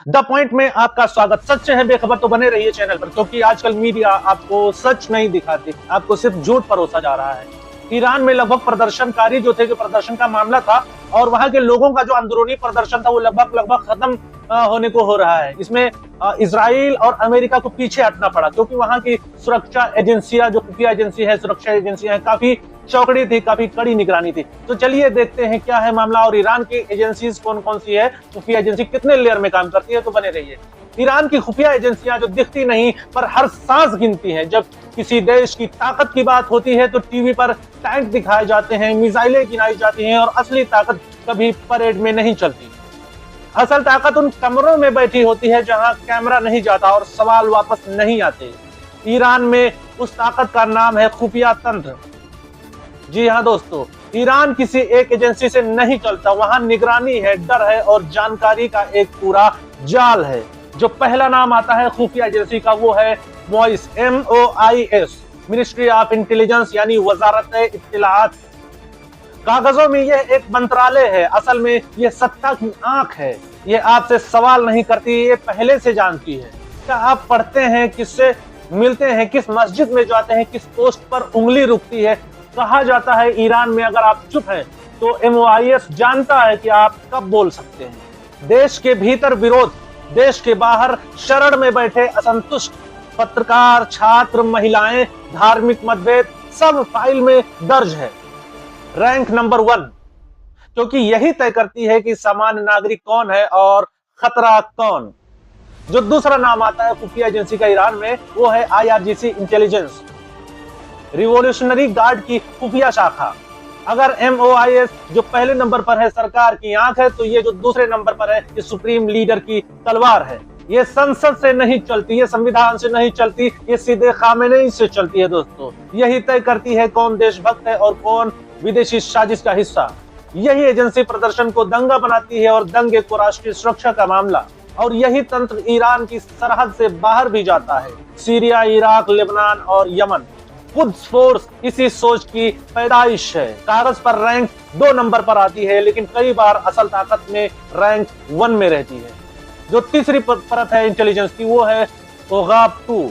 The point में आपका स्वागत। सच है बेखबर तो बने रहिए चैनल पर, क्योंकि आजकल मीडिया आपको सच नहीं दिखाती, आपको सिर्फ झूठ परोसा जा रहा है। ईरान में लगभग प्रदर्शनकारी जो थे, जो प्रदर्शन का मामला था और वहां के लोगों का जो अंदरूनी प्रदर्शन था वो लगभग खत्म होने को हो रहा है। इसमें इजराइल और अमेरिका को पीछे हटना पड़ा, क्योंकि वहां की सुरक्षा एजेंसियां, जो खुफिया एजेंसी है, सुरक्षा एजेंसियां काफी चौकड़ी थी, काफी कड़ी निगरानी थी। तो चलिए देखते हैं क्या है मामला और ईरान की एजेंसीज कौन कौन सी है, खुफिया एजेंसी कितने लेयर में काम करती है। तो बने रहिए। ईरान की खुफिया एजेंसियां जो दिखती नहीं पर हर सांस गिनती हैं। जब किसी देश की ताकत की बात होती है तो टीवी पर टैंक दिखाए जाते हैं, मिसाइलें गिनाई जाती हैं और असली ताकत कभी परेड में नहीं चलती। असल ताकत उन कमरों में बैठी होती है जहां कैमरा नहीं जाता और सवाल वापस नहीं आते। ईरान में उस ताकत का नाम है खुफिया तंत्र। जी हाँ दोस्तों, ईरान किसी एक एजेंसी से नहीं चलता, वहां निगरानी है, डर है और जानकारी का एक पूरा जाल है। जो पहला नाम आता है खुफिया एजेंसी का वो है MOIS, MOIS, ministry of intelligence, यानी वजारत इत्तलाआत। कागजों में यह एक मंत्रालय है, असल में यह सत्ता की आंख है। ये आपसे सवाल नहीं करती, ये पहले से जानती है। क्या आप पढ़ते हैं, किससे मिलते हैं, किस मस्जिद में जाते हैं, किस पोस्ट पर उंगली रुकती है। कहा जाता है ईरान में अगर आप चुप हैं तो MOIS जानता है कि आप कब बोल सकते हैं। देश के भीतर विरोध, देश के बाहर शरण में बैठे असंतुष्ट पत्रकार, छात्र, महिलाएं, धार्मिक मतभेद सब फाइल में दर्ज है। रैंक नंबर 1, क्योंकि यही तय करती है कि सामान्य नागरिक कौन है और खतरा कौन। जो दूसरा नाम आता है खुफिया एजेंसी का ईरान में वो है IRGC इंटेलिजेंस, रिवॉल्यूशनरी गार्ड की खुफिया शाखा। अगर MOIS जो पहले नंबर पर है सरकार की आंख है, तो ये जो दूसरे नंबर पर है ये सुप्रीम लीडर की तलवार है। ये संसद से नहीं चलती, ये संविधान से नहीं चलती, ये सीधे खामेनेई से चलती है दोस्तों। यही तय करती है कौन देशभक्त है और कौन विदेशी साजिश का हिस्सा। यही एजेंसी प्रदर्शन को दंगा बनाती है और दंगे को राष्ट्रीय सुरक्षा का मामला। और यही तंत्र ईरान की सरहद से बाहर भी जाता है, सीरिया, इराक, लेबनान और यमन। कुद्स फोर्स इसी सोच की पैदाइश है। कागज पर रैंक 2 नंबर पर आती है, लेकिन कई बार असल ताकत में रैंक 1 में रहती है। जो तीसरी परत है इंटेलिजेंस की वो है ओगाब 2।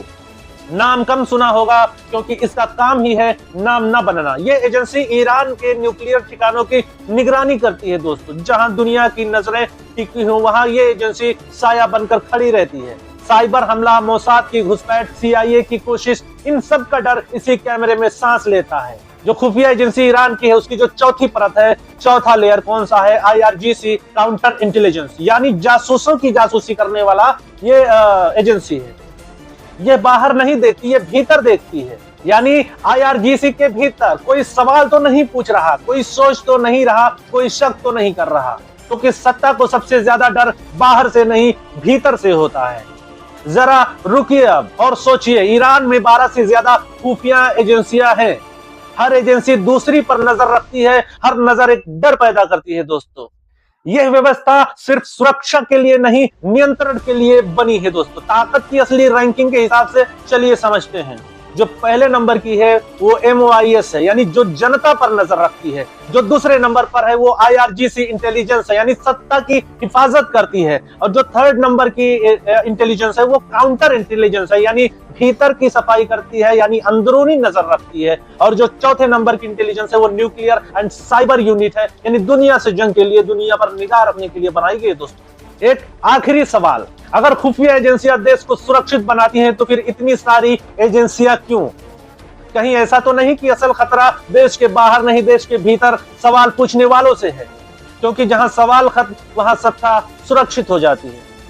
नाम कम सुना होगा क्योंकि इसका काम ही है नाम न बनना। ये एजेंसी ईरान के न्यूक्लियर ठिकानों की निगरानी करती है दोस्तों। जहां दुनिया की नजरें टिकी हो वहां ये एजेंसी साया बनकर खड़ी रहती है। साइबर हमला, मोसाद की घुसपैठ, CIA की कोशिश, इन सब का डर इसी कैमरे में सांस लेता है। जो खुफिया एजेंसी ईरान की है उसकी जो चौथी परत है, चौथा लेयर कौन सा है, IRGC काउंटर इंटेलिजेंस, यानी जासूसों की जासूसी करने वाला ये एजेंसी है। ये बाहर नहीं देखती, ये भीतर देखती है। यानी IRGC के भीतर कोई सवाल तो नहीं पूछ रहा, कोई सोच तो नहीं रहा, कोई शक तो नहीं कर रहा, क्योंकि सत्ता को सबसे ज्यादा डर बाहर से नहीं भीतर से होता है। जरा रुकिए अब और सोचिए, ईरान में 12 से ज्यादा खुफिया एजेंसियां हैं। हर एजेंसी दूसरी पर नजर रखती है, हर नजर एक डर पैदा करती है दोस्तों। यह व्यवस्था सिर्फ सुरक्षा के लिए नहीं, नियंत्रण के लिए बनी है दोस्तों। ताकत की असली रैंकिंग के हिसाब से चलिए समझते हैं। जो पहले नंबर की है वो MOIS है, यानी जो जनता पर नजर रखती है। जो दूसरे नंबर पर है वो IRGC इंटेलिजेंस है, यानी सत्ता की हिफाजत करती है। और जो थर्ड नंबर की इंटेलिजेंस है वो काउंटर इंटेलिजेंस है, यानी भीतर की सफाई करती है, यानी अंदरूनी नजर रखती है। और जो चौथे नंबर की इंटेलिजेंस है वो न्यूक्लियर एंड साइबर यूनिट है, यानी दुनिया से जंग के लिए, दुनिया पर निगाह रखने के लिए बनाई गई दोस्तों। एक आखिरी सवाल, अगर खुफिया एजेंसियां देश को सुरक्षित बनाती हैं तो फिर इतनी सारी एजेंसियां क्यों? कहीं ऐसा तो नहीं कि असल खतरा देश के बाहर नहीं, देश के भीतर सवाल पूछने वालों से है? क्योंकि जहां सवाल खत्म वहां सत्ता सुरक्षित हो जाती है।